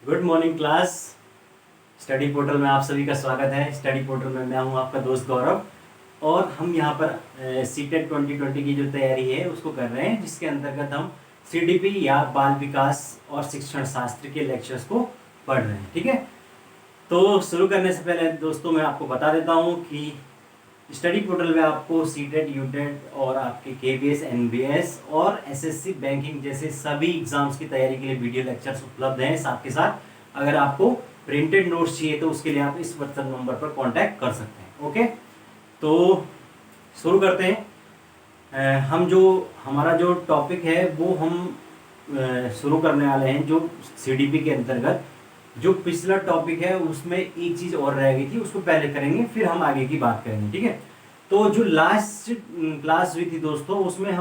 Good morning class. Study portal में आप सभी का स्वागत है। स्टडी पोर्टल में मैं हूं आपका दोस्त गौरव और हम यहां पर सीटेट 2020 की जो तैयारी है उसको कर रहे हैं, जिसके अंतर्गत हम सीडीपी या बाल विकास और शिक्षण शास्त्र के लेक्चर्स को पढ़ रहे हैं। ठीक है, तो शुरू करने से पहले दोस्तों मैं आपको बता देता हूं कि स्टडी पोर्टल में आपको सीटेट, यूटेट और आपके केवीएस, एनबीएस और एसएससी बैंकिंग जैसे सभी एग्जाम्स की तैयारी के लिए वीडियो लेक्चर्स उपलब्ध हैं। साथ के साथ अगर आपको प्रिंटेड नोट्स चाहिए तो उसके लिए आप इस व्हाट्सएप नंबर पर कांटेक्ट कर सकते हैं। ओके, तो शुरू करते हैं। हम जो हमारा जो टॉपिक है वो हम शुरू करने वाले हैं। जो सीडीपी के अंतर्गत जो पिछला टॉपिक है उसमें एक चीज और रह गई थी, उसको पहले करेंगे फिर हम आगे की बात करेंगे। ठीक है, तो जो लास्ट क्लास हुई थी दोस्तों उसमें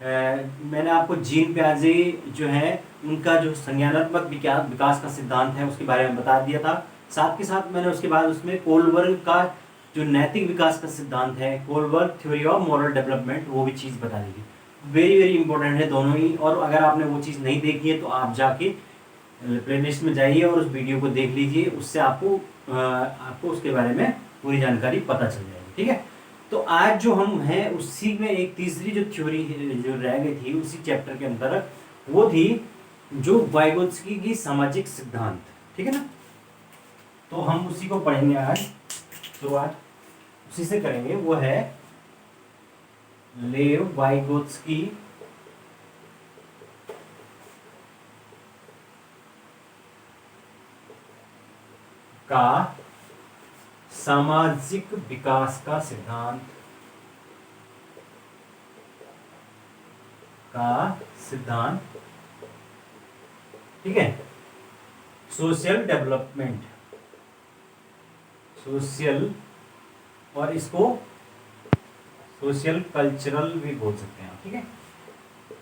मैंने आपको जीन प्याजे जो है उनका जो संज्ञानात्मक विकास का सिद्धांत है उसके बारे में बता दिया था। साथ के साथ मैंने उसके बाद उसमें कोलबर्ग का जो नैतिक विकास का सिद्धांत है, Kohlberg theory of moral development, वो भी चीज़ बता दी थी। वेरी वेरी इंपॉर्टेंट है दोनों ही। और अगर आपने वो चीज़ नहीं देखी है तो आप जाके प्लेलिस्ट में जाइए और उस वीडियो को देख लीजिए। उससे आपको उसके बारे में पूरी जानकारी पता चल जाएगी। ठीक है, तो आज जो हम हैं उसी में एक तीसरी जो थ्योरी जो रह गई थी उसी चैप्टर के अंदर, वो थी जो वाइगोत्स्की की सामाजिक सिद्धांत। ठीक है ना, तो हम उसी को पढ़ेंगे आज। शुरुआत उसी से करेंगे, वो है लेव वाइगोत्स्की का सामाजिक विकास का सिद्धांत ठीक है, सोशल डेवलपमेंट, सोशल, और इसको सोशल कल्चरल भी बोल सकते हैं। ठीक है,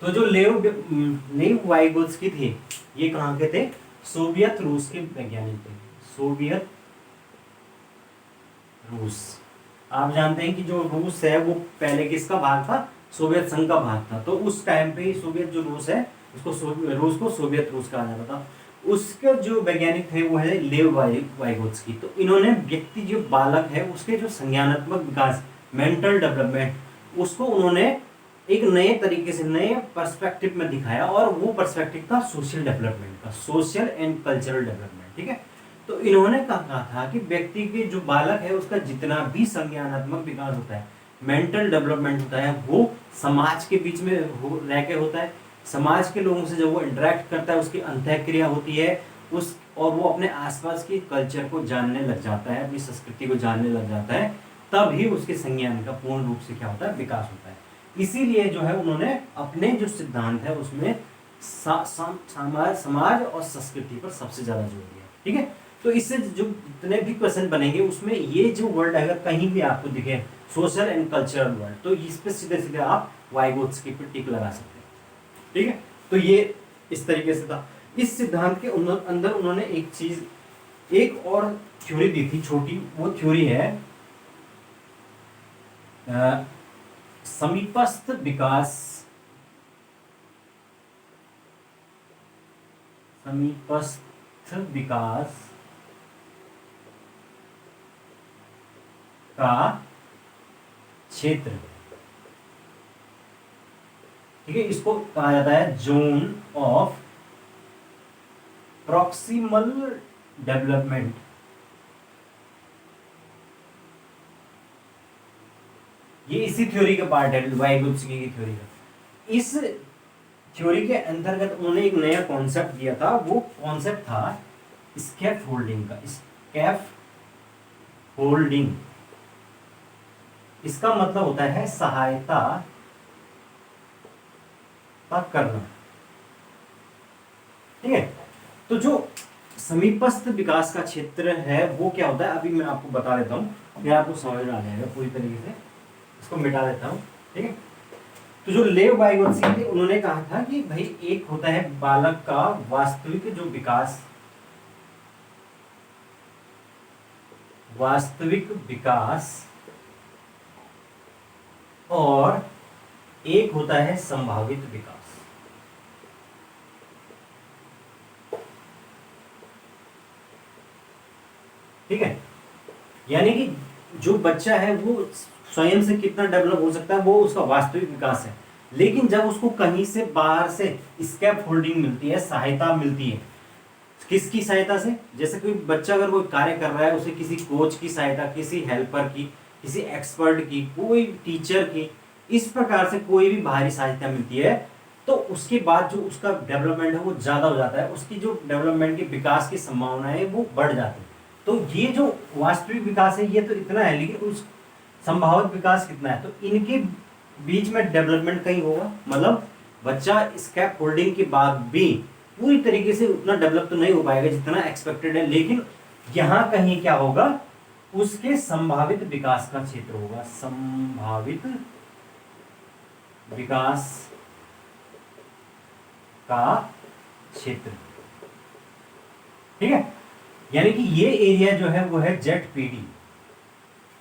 तो जो लेव वाइगोत्स्की थे ये कहाँ के थे? सोवियत रूस के वैज्ञानिक थे। सोवियत रूस, आप जानते हैं कि जो रूस है वो पहले किसका भाग था? सोवियत संघ का भाग था। तो उस टाइम पे ही सोवियत जो रूस है उसको रूस को सोवियत रूस कहा जाता था। उसके जो वैज्ञानिक थे वो है लेव वाइगोत्स्की। तो इन्होंने व्यक्ति जो बालक है उसके जो संज्ञानात्मक विकास, मेंटल डेवलपमेंट, उसको उन्होंने एक नए तरीके से, नए पर्सपेक्टिव में दिखाया। और वो पर्सपेक्टिव था सोशल डेवलपमेंट का, सोशल एंड कल्चरल डेवलपमेंट। ठीक है, तो इन्होंने कहा था कि व्यक्ति के जो बालक है उसका जितना भी संज्ञानात्मक विकास होता है, मेंटल डेवलपमेंट होता है, वो समाज के बीच में रह के होता है। समाज के लोगों से जब वो इंटरेक्ट करता है उसकी अंतःक्रिया होती है उस, और वो अपने आसपास की कल्चर को जानने लग जाता है, अपनी संस्कृति को जानने लग जाता है, तब ही उसके संज्ञान का पूर्ण रूप से क्या होता है? विकास होता है। इसीलिए जो है उन्होंने अपने जो सिद्धांत है उसमें समाज और संस्कृति पर सबसे ज्यादा जोर दिया। ठीक है, तो इससे जो जितने भी क्वेश्चन बनेंगे उसमें ये जो वर्ड अगर कहीं भी आपको दिखे, सोशल एंड कल्चरल वर्ड, तो इस पे सीधे सीधे आप वाइगोत्स्की पे टिक लगा सकते हैं। ठीक है, तो ये इस तरीके से था। इस सिद्धांत के अंदर उन्होंने एक और थ्योरी दी थी छोटी। वो थ्योरी है समीपस्थ विकास, समीपस्थ विकास का क्षेत्र। ठीक है, इसको कहा जाता है जोन ऑफ प्रॉक्सिमल डेवलपमेंट। ये इसी थ्योरी का पार्ट है, वाइगोत्स्की की थ्योरी का। इस थ्योरी के अंतर्गत उन्होंने एक नया कॉन्सेप्ट दिया था। वो कॉन्सेप्ट था स्कैफ होल्डिंग का। स्कैफ होल्डिंग, इसका मतलब होता है सहायता करना। ठीक है, तो जो समीपस्थ विकास का क्षेत्र है वो क्या होता है, अभी मैं आपको बता देता हूँ, फिर आपको समझ में आ जाएगा पूरी तरीके से। इसको मिटा देता हूँ। ठीक है, तो जो लेव वाइगोत्स्की थे उन्होंने कहा था कि भाई एक होता है बालक का वास्तविक जो विकास, वास्तविक विकास, और एक होता है संभावित विकास। ठीक है, यानी कि जो बच्चा है वो स्वयं से कितना डेवलप हो सकता है वो उसका वास्तविक विकास है। लेकिन जब उसको कहीं से बाहर से स्कैप होल्डिंग मिलती है, सहायता मिलती है, किसकी सहायता से, जैसे कोई बच्चा अगर कोई कार्य कर रहा है, उसे किसी कोच की सहायता, किसी हेल्पर की, किसी एक्सपर्ट की, कोई टीचर की, इस प्रकार से कोई भी बाहरी सहायता मिलती है, तो उसके बाद जो उसका डेवलपमेंट है वो ज़्यादा हो जाता है, उसकी जो डेवलपमेंट की विकास की संभावनाएं है वो बढ़ जाती है। तो ये जो वास्तविक विकास है ये तो इतना है, लेकिन उस संभावित विकास कितना है, तो इनके बीच में डेवलपमेंट कहीं होगा, मतलब बच्चा स्कैप होल्डिंग के बाद भी पूरी तरीके से उतना डेवलप तो नहीं हो पाएगा जितना एक्सपेक्टेड है, लेकिन यहां कहीं क्या होगा, उसके संभावित विकास का क्षेत्र होगा, संभावित विकास का क्षेत्र। ठीक है, यानी कि ये एरिया जो है वो है ZPD।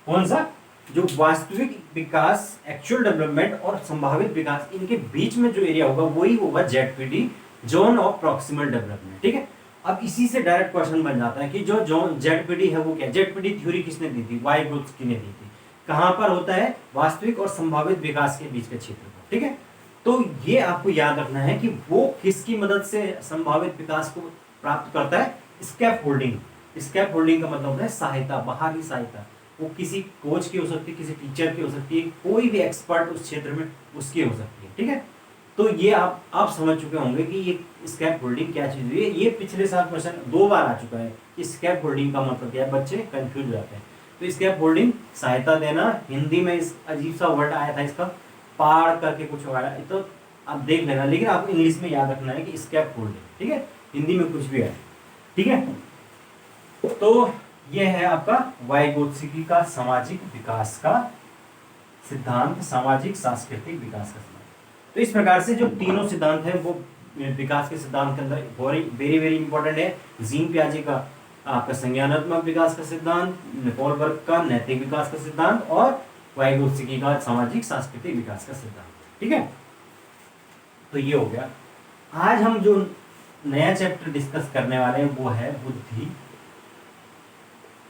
कौन सा, जो वास्तविक विकास, एक्चुअल डेवलपमेंट और संभावित विकास, इनके बीच में जो एरिया होगा वही होगा ZPD, zone of proximal development. ठीक है, अब इसी से डायरेक्ट क्वेश्चन बन जाता है कि जो जोन ZPD है वो क्या, ZPD थ्योरी किसने दी थी, वाइगोत्स्की ने दी थी। कहां पर होता है, वास्तविक और संभावित विकास के बीच के क्षेत्र पर। ठीक है, तो ये आपको याद रखना है कि वो किसकी मदद से संभावित विकास को प्राप्त करता है, स्कैप होल्डिंग। स्कैप होल्डिंग का मतलब है सहायता, बाहरी सहायता, वो किसी कोच की हो सकती है, किसी टीचर की हो सकती है, कोई भी एक्सपर्ट उस क्षेत्र में उसकी हो सकती है। ठीक है, तो ये आप समझ चुके होंगे कि ये स्कैप होल्डिंग क्या चीज है। ये पिछले साल क्वेश्चन 2 बार आ चुका है कि स्कैप होल्डिंग का मतलब क्या है, बच्चे कंफ्यूज हो जाते हैं। तो स्कैप होल्डिंग सहायता देना, हिंदी में इस अजीब सा वर्ड आया था इसका, पार करके कुछ आया, तो आप देख लेना, लेकिन आपको इंग्लिश में याद रखना है कि स्कैप होल्डिंग। ठीक है, हिंदी में कुछ भी है। ठीक है, तो ये है आपका वाइगोत्स्की का सामाजिक विकास का सिद्धांत, सामाजिक सांस्कृतिक विकास का सिद्धांत। तो इस प्रकार से जो तीनों सिद्धांत है वो विकास के सिद्धांत के अंदर वेरी वेरी इंपॉर्टेंट है। जीन पियाजे का आपका संज्ञानात्मक विकास का सिद्धांत, पॉल बर्क का नैतिक विकास का सिद्धांत, और वाइगोत्स्की का सामाजिक सांस्कृतिक विकास का सिद्धांत। ठीक है, तो ये हो गया। आज हम जो नया चैप्टर डिस्कस करने वाले हैं वो है बुद्धि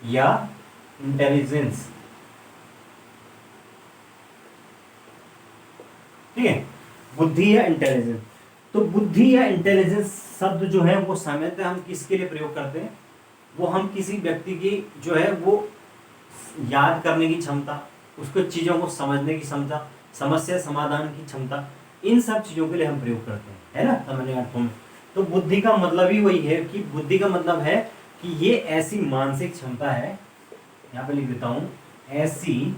या इंटेलिजेंस। ठीक है, बुद्धि या इंटेलिजेंस। तो बुद्धि या इंटेलिजेंस शब्द जो है वो सामान्यतः हम किसके लिए प्रयोग करते हैं, वो हम किसी व्यक्ति की जो है वो याद करने की क्षमता, उसको चीजों को समझने की क्षमता, समस्या समाधान की क्षमता, इन सब चीजों के लिए हम प्रयोग करते हैं, है ना, सामान्य अर्थों में। तो बुद्धि का मतलब ही वही है कि बुद्धि का मतलब है कि ये ऐसी मानसिक क्षमता है, यहां पे लिख देता हूं, ऐसी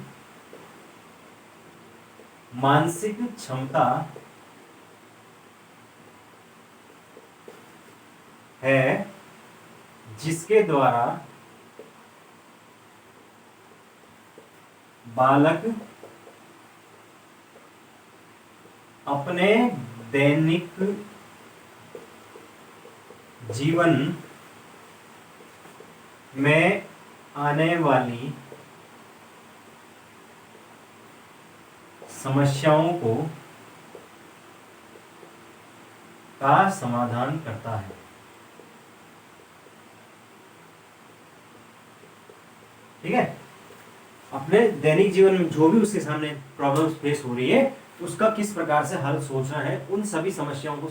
मानसिक क्षमता है जिसके द्वारा बालक अपने दैनिक जीवन में आने वाली समस्याओं का समाधान करता है। ठीक है, अपने दैनिक जीवन में जो भी उसके सामने प्रॉब्लम्स फेस हो रही है उसका किस प्रकार से हल सोचना है, उन सभी समस्याओं को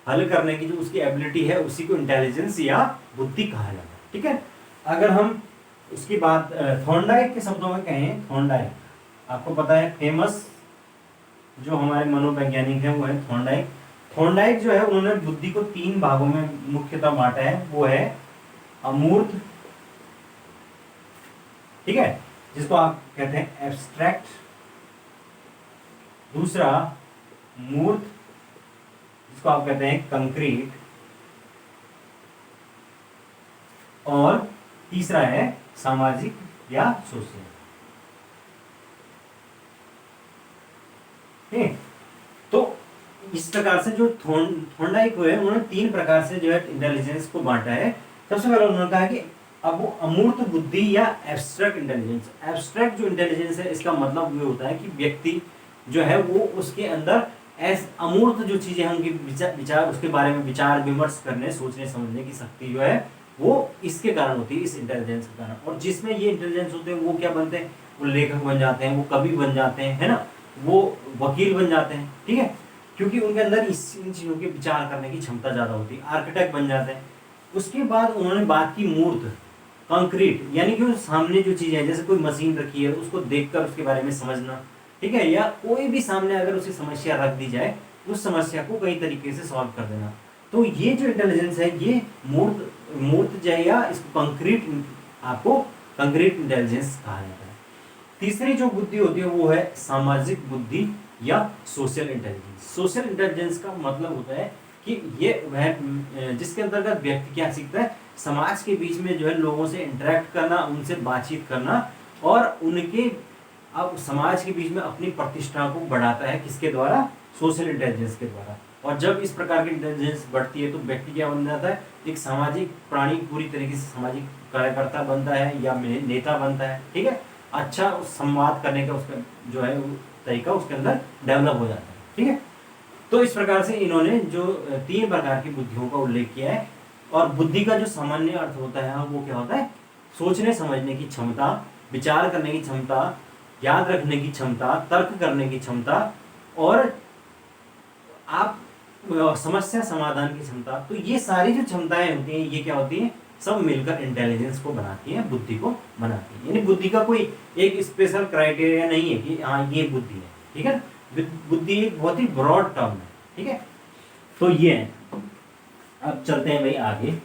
हल करने की जो उसकी एबिलिटी है उसी को इंटेलिजेंस या बुद्धि कहा जाता है। ठीक है, अगर हम उसकी बात थॉर्नडाइक के शब्दों में कहें, थॉर्नडाइक आपको पता है फेमस जो हमारे मनोवैज्ञानिक हैं वो है थॉर्नडाइक। थॉर्नडाइक जो है उन्होंने बुद्धि को 3 भागों में मुख्यतः बांटा है, वो है अमूर्त, ठीक है, जिसको आप कहते हैं एब्स्ट्रैक्ट, दूसरा मूर्त जिसको आप कहते हैं कंक्रीट, और तीसरा है सामाजिक या सोशल। तो इस प्रकार से जो थॉर्नडाइक है उन्होंने 3 प्रकार से जो है इंटेलिजेंस को बांटा है। सबसे पहले उन्होंने कहा कि अब वो अमूर्त बुद्धि या एब्स्ट्रैक्ट इंटेलिजेंस। एब्स्ट्रैक्ट जो इंटेलिजेंस है इसका मतलब ये होता है कि व्यक्ति जो है वो उसके अंदर अमूर्त जो चीजें हैं उनके विचार उसके बारे में विचार विमर्श करने, सोचने समझने की शक्ति जो है वो इसके कारण होती है, इस इंटेलिजेंस के कारण। और जिसमें ये इंटेलिजेंस होते हैं वो क्या बनते हैं, वो लेखक बन जाते हैं, वो कवि बन जाते हैं, है ना, वो वकील बन जाते हैं, ठीक है, क्योंकि उनके अंदर इन चीज़ों के विचार करने की क्षमता ज़्यादा होती है। आर्किटेक्ट बन जाते हैं। उसके बाद उन्होंने बात की मूर्त, कंक्रीट, यानी कि सामने जो चीज़ है, जैसे कोई मशीन रखी है उसको देखकर उसके बारे में समझना, ठीक है, या कोई भी सामने अगर उसे समस्या रख दी जाए, उस समस्या को कई तरीके से सॉल्व कर देना। तो ये जो इंटेलिजेंस है ये मूर्त मूर्त जो है, या इसको कंक्रीट, आपको कंक्रीट इंटेलिजेंस कहा जाता है। तीसरी जो बुद्धि होती है वो है सामाजिक बुद्धि या सोशल इंटेलिजेंस। सोशल इंटेलिजेंस का मतलब होता है कि ये वह जिसके अंतर्गत व्यक्ति क्या सीखता है, समाज के बीच में जो है लोगों से इंटरेक्ट करना, उनसे बातचीत करना, और उनके अब समाज के बीच में अपनी प्रतिष्ठा को बढ़ाता है, किसके द्वारा, सोशल इंटेलिजेंस के द्वारा। और जब इस प्रकार की इंटेलिजेंस बढ़ती है तो व्यक्ति क्या बन जाता है, एक सामाजिक प्राणी, पूरी तरीके से सामाजिक कार्यकर्ता बनता है या नेता बनता है, ठीक है, अच्छा संवाद करने का उसका जो है तरीका उसके अंदर डेवलप हो जाता है, ठीक है। तो इस प्रकार से इन्होंने जो 3 प्रकार की बुद्धियों का उल्लेख किया है। और बुद्धि का जो सामान्य अर्थ होता है वो क्या होता है, सोचने समझने की क्षमता, विचार करने की क्षमता, याद रखने की क्षमता, तर्क करने की क्षमता, और आप समस्या समाधान की क्षमता। तो ये सारी जो क्षमताएं होती हैं ये क्या होती हैं, सब मिलकर इंटेलिजेंस को बनाती हैं, बुद्धि को बनाती हैं। यानी बुद्धि का कोई एक स्पेशल क्राइटेरिया नहीं है कि हाँ ये बुद्धि है, ठीक है। बुद्धि एक बहुत ही ब्रॉड टर्म है, ठीक है। तो ये है। अब चलते हैं भाई आगे।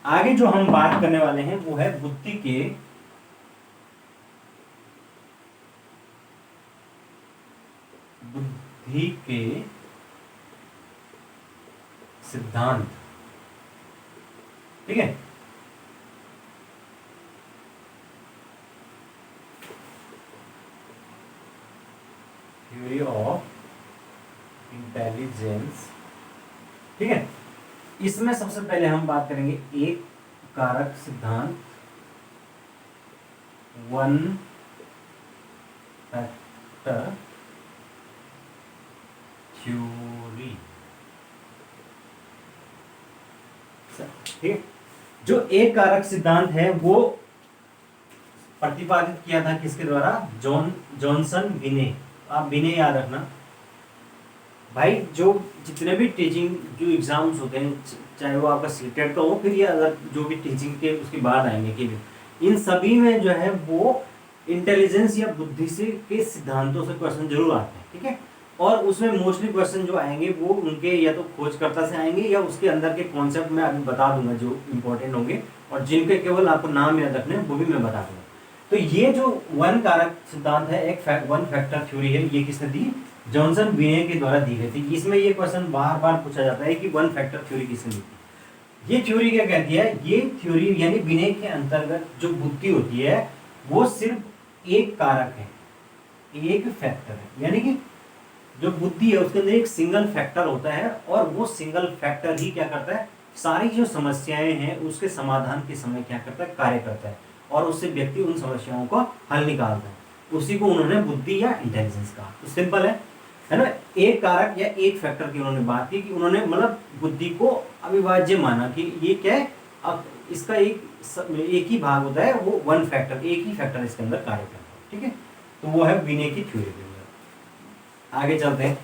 आगे जो हम बात करने वाले हैं वो है बुद्धि के सिद्धांत, ठीक है। थ्योरी ऑफ इंटेलिजेंस, ठीक है। इसमें सबसे पहले हम बात करेंगे एक कारक सिद्धांत, वन फैक्टर थ्योरी, ठीक है। जो एक कारक सिद्धांत है वो प्रतिपादित किया था किसके द्वारा, जॉनसन विने। आप विने याद रखना भाई। जो जितने भी टीचिंग जो एग्जाम्स होते हैं, चाहे वो आपका सीटेट का हो, फिर ये अगर जो भी टीचिंग के उसके बाद आएंगे कि इन सभी में जो है वो इंटेलिजेंस या बुद्धि से के सिद्धांतों से क्वेश्चन जरूर आते हैं, ठीक है। और उसमें मोस्टली क्वेश्चन जो आएंगे वो उनके या तो खोजकर्ता से आएंगे या उसके अंदर के कॉन्सेप्ट में अभी बता दूंगा जो इंपॉर्टेंट होंगे, और जिनके केवल आपको नाम याद रखने वो भी मैं बता दूंगा। तो ये जो वन कारक सिद्धांत है, एक वन फैक्टर थ्योरी है, ये किसने दी, जॉनसन विने के द्वारा दी गई थी। इसमें ये क्वेश्चन बार बार पूछा जाता है कि वन फैक्टर थ्योरी किसने दी थी। ये थ्योरी क्या कहती है, ये थ्योरी यानी विने के अंतर्गत जो बुद्धि होती है वो सिर्फ एक कारक है, एक फैक्टर है। यानी कि जो बुद्धि है उसके अंदर एक सिंगल फैक्टर होता है, और वो सिंगल फैक्टर ही क्या करता है, सारी जो समस्याएं हैं उसके समाधान के समय क्या करता है, कार्य करता है, और उससे व्यक्ति उन समस्याओं को हल निकालता है। उसी को उन्होंने बुद्धि या इंटेलिजेंस कहा। तो सिंपल है ना। एक कारक या एक फैक्टर की उन्होंने बात की कि उन्होंने मतलब बुद्धि को अविभाज्य माना कि ये क्या है, अब इसका एक ही भाग होता है, वो वन फैक्टर, एक ही फैक्टर इसके अंदर कार्य करता है, ठीक है। तो वो है विने की थ्योरी के अंदर। आगे चलते हैं।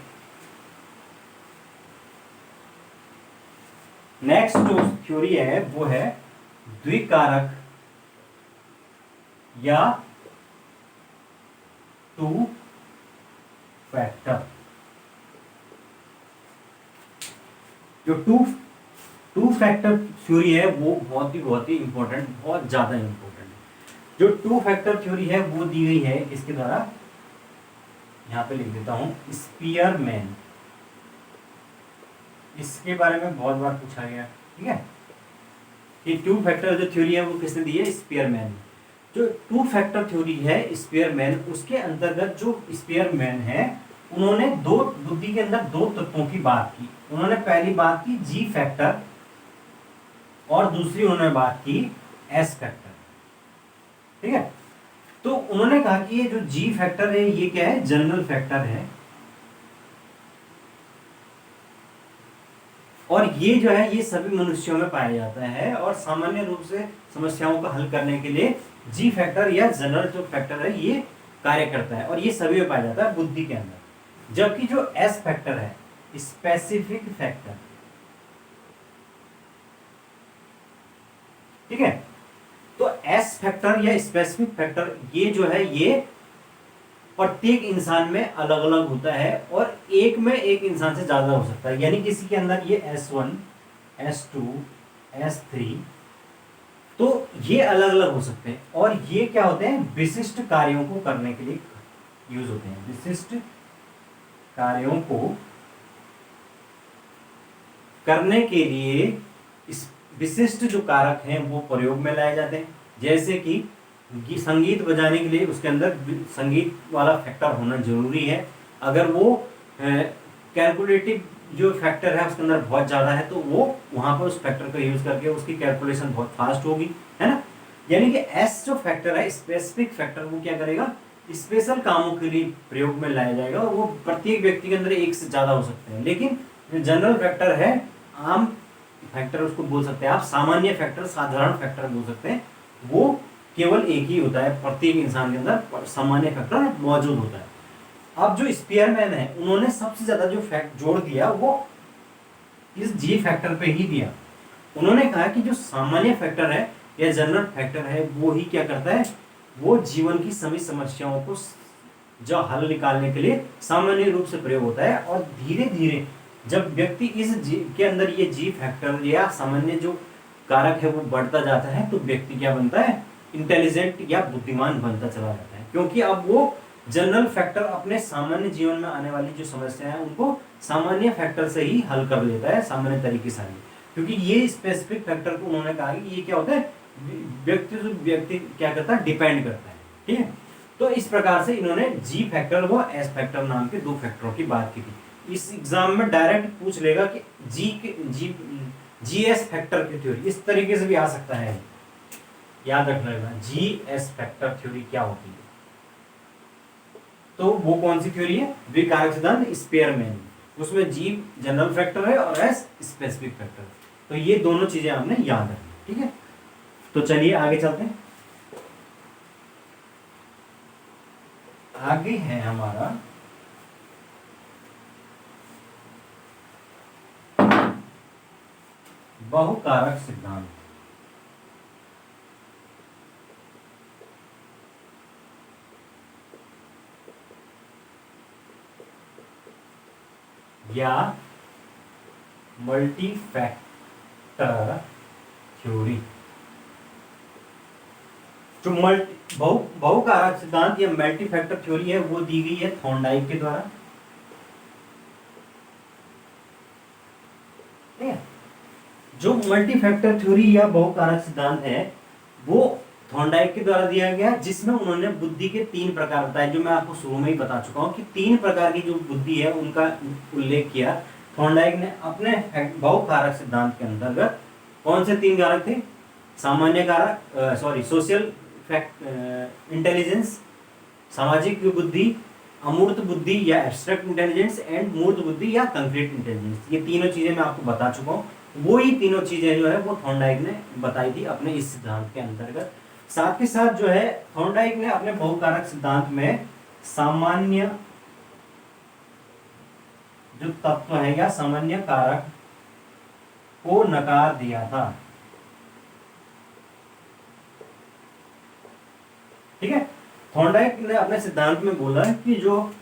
नेक्स्ट जो थ्योरी है वो है द्विकारक या टू फैक्टर। जो टू फैक्टर थ्योरी है वो बहुत ही इंपॉर्टेंट, बहुत ज्यादा इंपॉर्टेंट है। जो टू फैक्टर थ्योरी है वो दी गई है इसके द्वारा, यहां पे लिख देता हूं, स्पीयरमैन। इसके बारे में बहुत बार पूछा गया, ठीक है, कि टू फैक्टर जो थ्योरी है वो किसने दी है, स्पीयरमैन। जो टू फैक्टर थ्योरी है स्पीयरमैन, उसके अंतर्गत जो स्पीयरमैन है उन्होंने दो बुद्धि के अंदर दो तत्वों की बात की। उन्होंने पहली बात की जी फैक्टर, और दूसरी उन्होंने बात की एस फैक्टर, ठीक है। तो उन्होंने कहा कि ये जो जी फैक्टर है ये क्या है, जनरल फैक्टर है, और ये जो है ये सभी मनुष्यों में पाया जाता है, और सामान्य रूप से समस्याओं को हल करने के लिए जी फैक्टर या जनरल जो फैक्टर है ये कार्य करता है, और ये सभी में पाया जाता है बुद्धि के अंदर। जबकि जो एस फैक्टर है, स्पेसिफिक फैक्टर, ठीक है, तो एस फैक्टर या स्पेसिफिक फैक्टर ये जो है ये प्रत्येक इंसान में अलग अलग होता है, और एक में एक इंसान से ज्यादा हो सकता है। यानी किसी के अंदर ये S1, S2, S3, तो ये अलग अलग हो सकते हैं, और ये क्या होते हैं, विशिष्ट कार्यों को करने के लिए यूज होते हैं। विशिष्ट कार्यों को करने के लिए इस विशिष्ट जो कारक हैं वो प्रयोग में लाए जाते हैं। जैसे कि संगीत बजाने के लिए उसके अंदर संगीत वाला फैक्टर होना जरूरी है। अगर वो कैलकुलेटिव जो फैक्टर है उसके अंदर बहुत ज़्यादा है तो वो वहाँ पर उस फैक्टर का यूज करके उसकी कैलकुलेशन बहुत फास्ट होगी, है ना। यानी कि एस जो फैक्टर है, स्पेसिफिक फैक्टर, वो क्या करेगा, स्पेशल कामों के लिए प्रयोग में लाया जाएगा, और वो प्रत्येक व्यक्ति के अंदर एक से ज़्यादा हो सकते हैं। लेकिन जो जनरल फैक्टर है, आम फैक्टर उसको बोल सकते हैं आप, सामान्य फैक्टर, साधारण फैक्टर बोल सकते हैं, वो केवल एक ही होता है, प्रत्येक इंसान के अंदर सामान्य फैक्टर मौजूद होता है। अब जो स्पीयरमैन है उन्होंने सबसे ज्यादा जो फैक्ट जोड़ दिया वो इस जी फैक्टर पे ही दिया। उन्होंने कहा कि जो सामान्य फैक्टर है या जनरल फैक्टर है वो ही क्या करता है, वो जीवन की सभी समस्याओं को जो हल निकालने के लिए सामान्य रूप से प्रयोग होता है, और धीरे धीरे जब व्यक्ति इस जी के अंदर ये जी फैक्टर या सामान्य जो कारक है वो बढ़ता जाता है तो व्यक्ति क्या बनता है, इंटेलिजेंट या बुद्धिमान बनता चला जाता है। क्योंकि अब वो जनरल फैक्टर अपने सामान्य जीवन में आने वाली जो समस्या है उनको सामान्य फैक्टर से ही हल कर लेता है, सामान्य तरीके से। क्योंकि ये स्पेसिफिक फैक्टर को उन्होंने कहा कि ये क्या होता है, व्यक्ति क्या करता है, डिपेंड करता है, ठीक है। तो इस प्रकार से इन्होंने जी फैक्टर व एस फैक्टर नाम के दो फैक्टरों की बात की थी। इस एग्जाम में डायरेक्ट पूछ लेगा कि जी एस फैक्टर की थ्योरी इस तरीके से भी आ सकता है, याद रखना। जी एस फैक्टर थ्योरी क्या होती है, तो वो कौन सी थ्योरी है, द्विकारक सिद्धांत स्पीयरमैन। उसमें जी जनरल फैक्टर है और एस स्पेसिफिक फैक्टर है। तो ये दोनों चीजें आपने याद रखनी, ठीक है। तो चलिए आगे चलते हैं। आगे है हमारा बहुकारक सिद्धांत। या मल्टी फैक्टर थ्योरी। जो बहुकारक सिद्धांत या मल्टी फैक्टर थ्योरी है वो दी गई है थॉर्नडाइक के द्वारा। जो मल्टी फैक्टर थ्योरी या बहुकारक सिद्धांत है वो थॉर्नडाइक के द्वारा दिया गया, जिसमें उन्होंने बुद्धि के 3 प्रकार बताए, जो मैं आपको शुरू में ही बता चुका हूं कि 3 प्रकार की जो बुद्धि है उनका उल्लेख किया थॉर्नडाइक ने अपने बहुकारक सिद्धांत के अंतर्गत। कौन से 3 कारक थे, सामान्य कारक, सोशल इंटेलिजेंस, सामाजिक बुद्धि, अमूर्त बुद्धि या एब्स्ट्रैक्ट इंटेलिजेंस, एंड मूर्त बुद्धि या कंक्रीट इंटेलिजेंस। ये तीनों चीजें मैं आपको बता चुका हूँ। वो ही तीनों चीजें जो है वो थॉर्नडाइक ने बताई थी अपने इस सिद्धांत के अंतर्गत। साथ ही साथ जो है थॉर्नडाइक ने अपने बहुकारक सिद्धांत में सामान्य जो तत्व है या सामान्य कारक को नकार दिया था, ठीक है। थॉर्नडाइक ने अपने सिद्धांत में बोला कि जो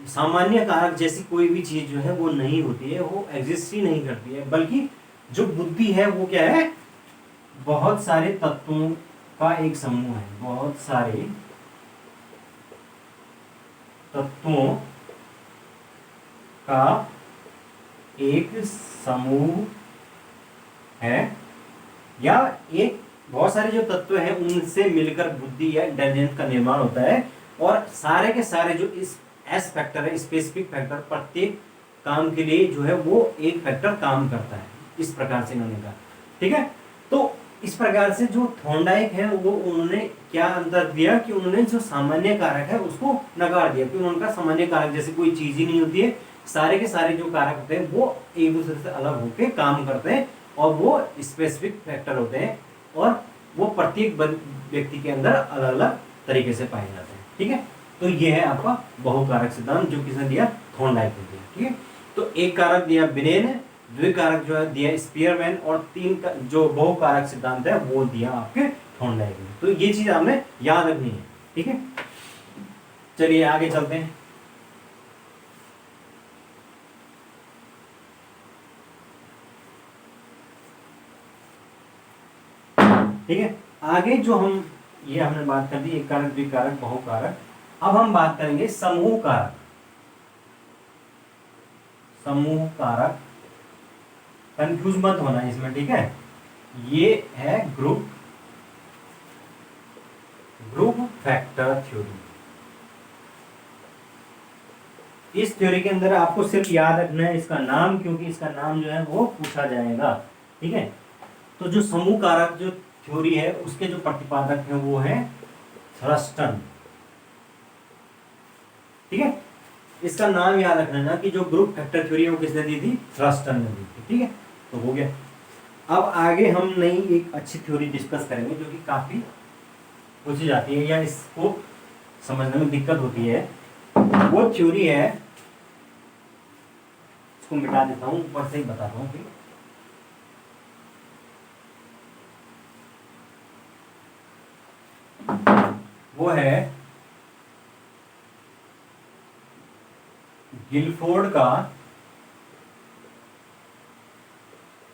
सामान्य कारक जैसी कोई भी चीज जो है वो नहीं होती है, वो एग्जिस्ट ही नहीं करती है, बल्कि जो बुद्धि है वो क्या है, बहुत सारे तत्वों का एक समूह है, बहुत सारे तत्वों का एक समूह है, या एक बहुत सारे जो तत्व हैं उनसे मिलकर बुद्धि या इंटेलिजेंस का निर्माण होता है, और सारे के सारे जो इस एस फैक्टर है, स्पेसिफिक फैक्टर, प्रत्येक काम के लिए जो है वो एक फैक्टर काम करता है। इस प्रकार से इन्होंने कहा, ठीक है। तो इस प्रकार से जो थॉर्नडाइक है वो उन्होंने क्या अंतर दिया कि उन्होंने जो सामान्य कारक है उसको नकार दिया, क्योंकि उनका सामान्य कारक जैसे कोई चीज ही नहीं होती है, सारे के सारे जो कारक होते हैं वो एक दूसरे से अलग होकर काम करते हैं और वो स्पेसिफिक फैक्टर होते हैं और वो प्रत्येक व्यक्ति के अंदर अलग अलग तरीके से पाए जाते हैं। ठीक है, तो ये है आपका बहुकारक सिद्धांत जो किसने दिया, थॉर्नडाइक ने दिया। ठीक है, तो एक कारक दिया बिनेन ने, द्विकारक जो है दिया स्पीयरमैन और तीन का जो बहुकारक सिद्धांत है वो दिया आपके थॉर्नडाइक ने। तो ये चीज आपने याद रखनी है। ठीक है, चलिए आगे चलते हैं। ठीक है, आगे जो हम ये हमने बात कर दी एक कारक द्विकारक बहुकारक। अब हम बात करेंगे समूह कारक। समूह कारक, कंफ्यूज मत होना इसमें। ठीक है, ये है ग्रुप फैक्टर थ्योरी। इस थ्योरी के अंदर आपको सिर्फ याद रखना है इसका नाम, क्योंकि इसका नाम जो है वो पूछा जाएगा। ठीक है, तो जो समूह कारक जो थ्योरी है उसके जो प्रतिपादक हैं वो है थ्रस्टन। ठीक है, इसका नाम याद रखना ना कि जो ग्रुप फैक्टर थ्योरी है वो किसने दी थी, थ्रस्टन ने दी थी। ठीक है, तो हो गया। अब आगे हम नई एक अच्छी थ्योरी डिस्कस करेंगे जो कि काफी पूछी जाती है या इसको समझने में दिक्कत होती है। वो थ्योरी है, इसको मिटा देता हूं, ऊपर से ही बताता हूं। ठीक, वो है गिलफोर्ड का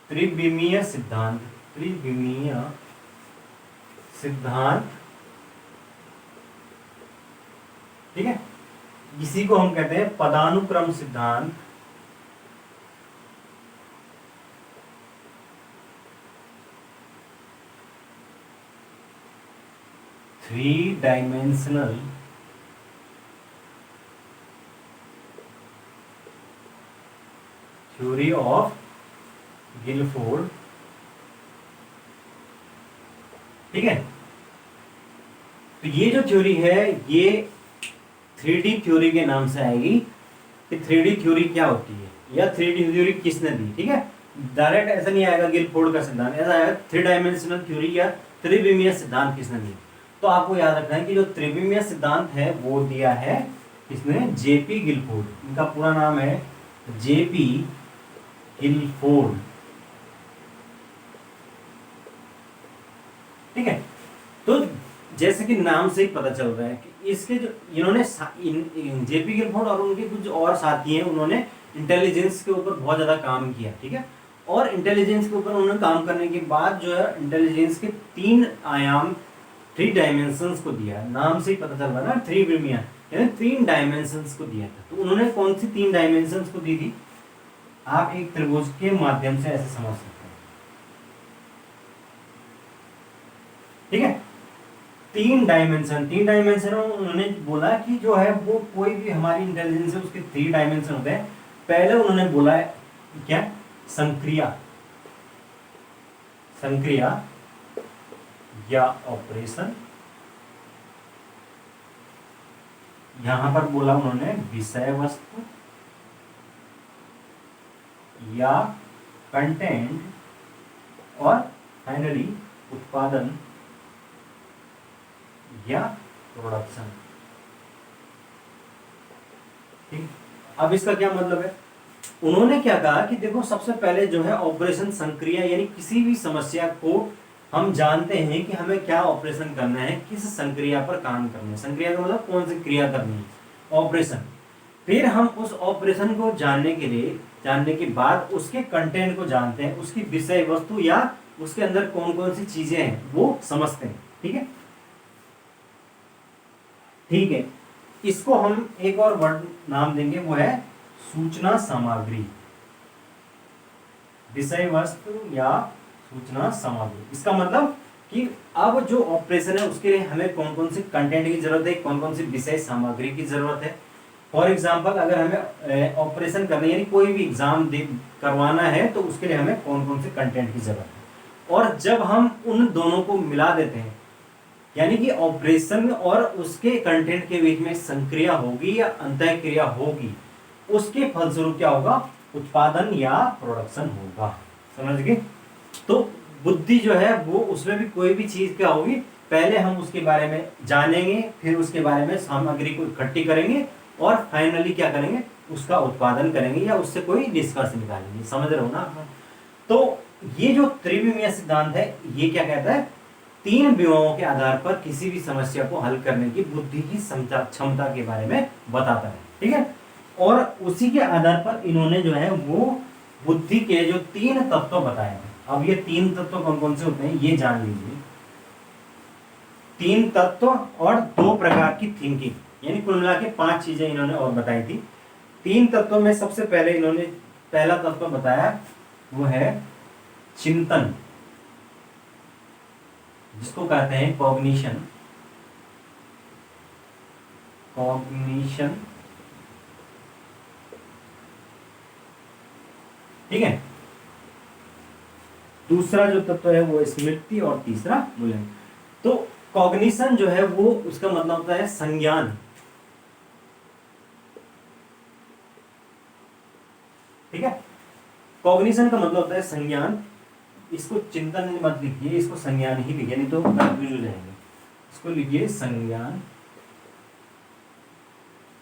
त्रिविमीय सिद्धांत। त्रिविमीय सिद्धांत। ठीक है, इसी को हम कहते हैं पदानुक्रम सिद्धांत। Three dimensional theory of Guilford. ठीक है, तो ये जो थ्योरी है ये 3D थ्योरी के नाम से आएगी कि 3D थ्योरी क्या होती है या 3D थ्योरी किसने दी। ठीक है, डायरेक्ट ऐसा नहीं आएगा गिलफोर्ड का सिद्धांत, ऐसा आएगा 3 डायमेंशनल थ्योरी या त्रिविमीय सिद्धांत किसने दी। तो आपको याद रखना है कि जो त्रिविमीय सिद्धांत है वो दिया है किसने, जेपी गिलफोर्ड। इनका पूरा नाम है जेपी गिलफोर्ड। ठीक है, तो जैसे कि नाम से ही पता चल रहा है कि इसके जो इन्होंने जेपी गिलफोर्ड और उनके कुछ और साथी हैं, उन्होंने इंटेलिजेंस के ऊपर बहुत ज्यादा काम किया। ठीक है, और इंटेलिजेंस के ऊपर उन्होंने काम करने के बाद जो है इंटेलिजेंस के 3 आयाम 3 डायमेंशंस को दिया। नाम से ही पता चल रहा है ना, त्रिविमीय यानी 3 डायमेंशंस को दिया था। तो उन्होंने कौन सी 3 डायमेंशंस को दी थी, आप एक त्रिभुज के माध्यम से ऐसे समझ सकते हैं। ठीक है, 3 डायमेंशन उन्होंने बोला कि जो है वो कोई भी हमारी इंटेलिजेंस है उसके 3 डायमेंशन होते हैं। पहले उन्होंने बोला है क्या, संक्रिया या ऑपरेशन। यहां पर बोला उन्होंने विषय वस्तु या कंटेंट, और फाइनली उत्पादन या प्रोडक्शन। ठीक, अब इसका क्या मतलब है, उन्होंने क्या कहा कि देखो सबसे पहले जो है ऑपरेशन संक्रिया, यानी किसी भी समस्या को हम जानते हैं कि हमें क्या ऑपरेशन करना है, किस संक्रिया पर काम करना है। संक्रिया का मतलब कौन सी क्रिया करनी है, ऑपरेशन। फिर हम उस ऑपरेशन को जानने के बाद उसके कंटेंट को जानते हैं, उसकी विषय वस्तु या उसके अंदर कौन कौन सी चीजें हैं वो समझते हैं। ठीक है, ठीक है, इसको हम एक और वर्ड नाम देंगे, वो है सूचना सामग्री। विषय वस्तु या सूचना सामग्री, इसका मतलब कि अब जो ऑपरेशन है उसके लिए हमें कौन कौन सी कंटेंट की जरूरत है, कौन कौन सी विषय सामग्री की जरूरत है। फॉर एग्जाम्पल अगर हमें ऑपरेशन करना है यानी कोई भी एग्जाम करवाना है तो उसके लिए हमें कौन कौन से कंटेंट की जरूरत है। और जब हम उन दोनों को मिला देते हैं, यानी कि ऑपरेशन और उसके कंटेंट के बीच में संक्रिया होगी या अंतःक्रिया होगी, उसके फलस्वरूप क्या होगा, उत्पादन या प्रोडक्शन होगा। समझ गए? तो बुद्धि जो है वो, उसमें भी कोई भी चीज क्या होगी, पहले हम उसके बारे में जानेंगे, फिर उसके बारे में सामग्री को इकट्ठी करेंगे और फाइनली क्या करेंगे, उसका उत्पादन करेंगे या उससे कोई निष्कर्ष निकालेंगे। समझ रहे हो ना? तो ये जो त्रिविमीय सिद्धांत है, ये क्या कहता है, तीन विमाओं के आधार पर किसी भी समस्या को हल करने की बुद्धि की क्षमता के बारे में बताता है। ठीक है? और उसी के आधार पर इन्होंने जो है वो बुद्धि के जो तीन तत्व बताए हैं। अब ये तीन तत्व कौन कौन से होते हैं ये जान लीजिए। तीन तत्व और दो प्रकार की थिंकिंग, यानी कुल मिला के 5 चीजें इन्होंने और बताई थी। तीन तत्वों में सबसे पहले इन्होंने पहला तत्व बताया वो है चिंतन, जिसको कहते हैं कॉग्निशन। कॉग्निशन, ठीक है। दूसरा जो तत्व है वो स्मृति और तीसरा मूल्यांकन। तो कॉग्निशन जो है वो, उसका मतलब होता है संज्ञान। ठीक है? कॉग्निशन का मतलब होता है संज्ञान। इसको चिंतन मत लिखिए, इसको संज्ञान ही लिखिए, नहीं तो कंफ्यूज हो जाएंगे। इसको लिखिए संज्ञान।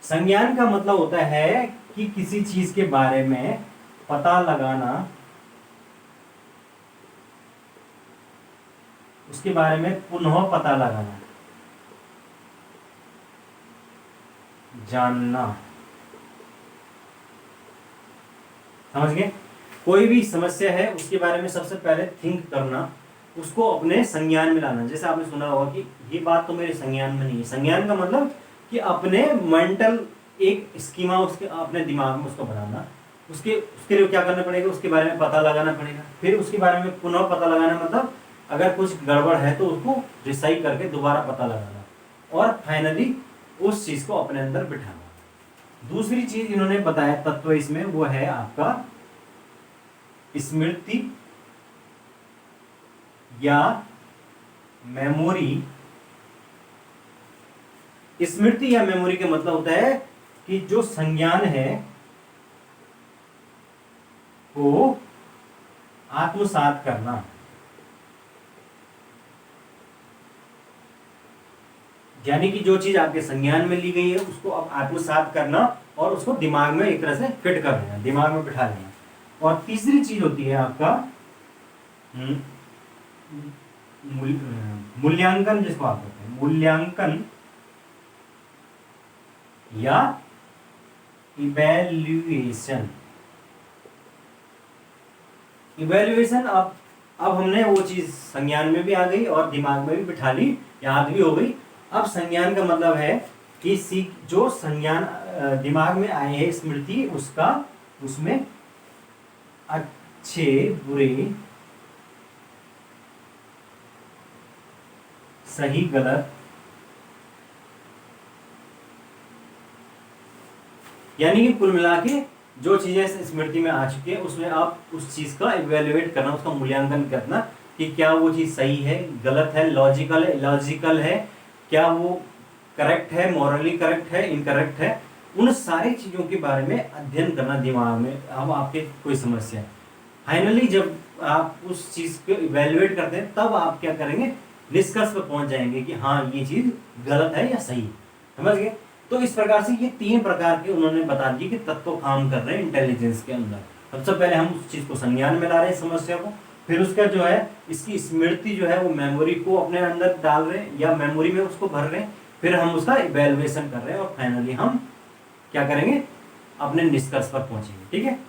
संज्ञान का मतलब होता है कि किसी चीज के बारे में पता लगाना, उसके बारे में पुनः पता लगाना, जानना। समझ गए? कोई भी समस्या है उसके बारे में सबसे पहले थिंक करना, उसको अपने संज्ञान में लाना। जैसे आपने सुना होगा कि ये बात तो मेरे संज्ञान में नहीं है। संज्ञान का मतलब कि अपने मेंटल एक स्कीमा उसके अपने दिमाग में उसको बनाना। उसके उसके लिए क्या करना पड़ेगा, उसके बारे में पता लगाना पड़ेगा। फिर उसके बारे में पुनः पता लगाना, मतलब अगर कुछ गड़बड़ है तो उसको रिसाइक करके दोबारा पता लगाना, और फाइनली उस चीज को अपने अंदर बिठाना। दूसरी चीज इन्होंने बताया तत्व इसमें, वो है आपका स्मृति या मेमोरी। स्मृति या मेमोरी का मतलब होता है कि जो संज्ञान है वो आत्मसात करना। यानी कि जो चीज आपके संज्ञान में ली गई है उसको अब आत्मसात करना और उसको दिमाग में एक तरह से फिट कर लेना, दिमाग में बिठा लेना। और तीसरी चीज होती है आपका मूल्यांकन, जिसको आप कहते हैं मूल्यांकन या इवैल्यूएशन। इवैल्यूएशन, अब हमने वो चीज संज्ञान में भी आ गई और दिमाग में भी बिठा ली, याद भी हो गई। अब संज्ञान का मतलब है कि जो संज्ञान दिमाग में आए हैं, स्मृति, उसका उसमें अच्छे बुरे, सही गलत, यानी कि कुल मिला के जो चीजें स्मृति में आ चुकी है उसमें आप उस चीज का इवेल्युएट करना, उसका मूल्यांकन करना कि क्या वो चीज सही है, गलत है, लॉजिकल है, क्या वो करेक्ट है, मॉरली करेक्ट है, इनकरेक्ट है। उन सारी चीजों के बारे में अध्ययन करना दिमाग में। अब आपके कोई समस्या है, फाइनली जब आप उस चीज को इवेल्युएट करते हैं तब आप क्या करेंगे, निष्कर्ष पर पहुंच जाएंगे कि हाँ ये चीज गलत है या सही है। समझ गए? तो इस प्रकार से ये 3 प्रकार के उन्होंने बता दिए कि तत्व काम कर रहे हैं इंटेलिजेंस के अंदर। सबसे पहले हम उस चीज को संज्ञान में ला रहे हैं, समस्या को, फिर उसका जो है इसकी स्मृति जो है वो मेमोरी को अपने अंदर डाल रहे हैं या मेमोरी में उसको भर रहे हैं, फिर हम उसका इवैल्यूएशन कर रहे हैं और फाइनली हम क्या करेंगे, अपने निष्कर्ष पर पहुंचेंगे। ठीक है?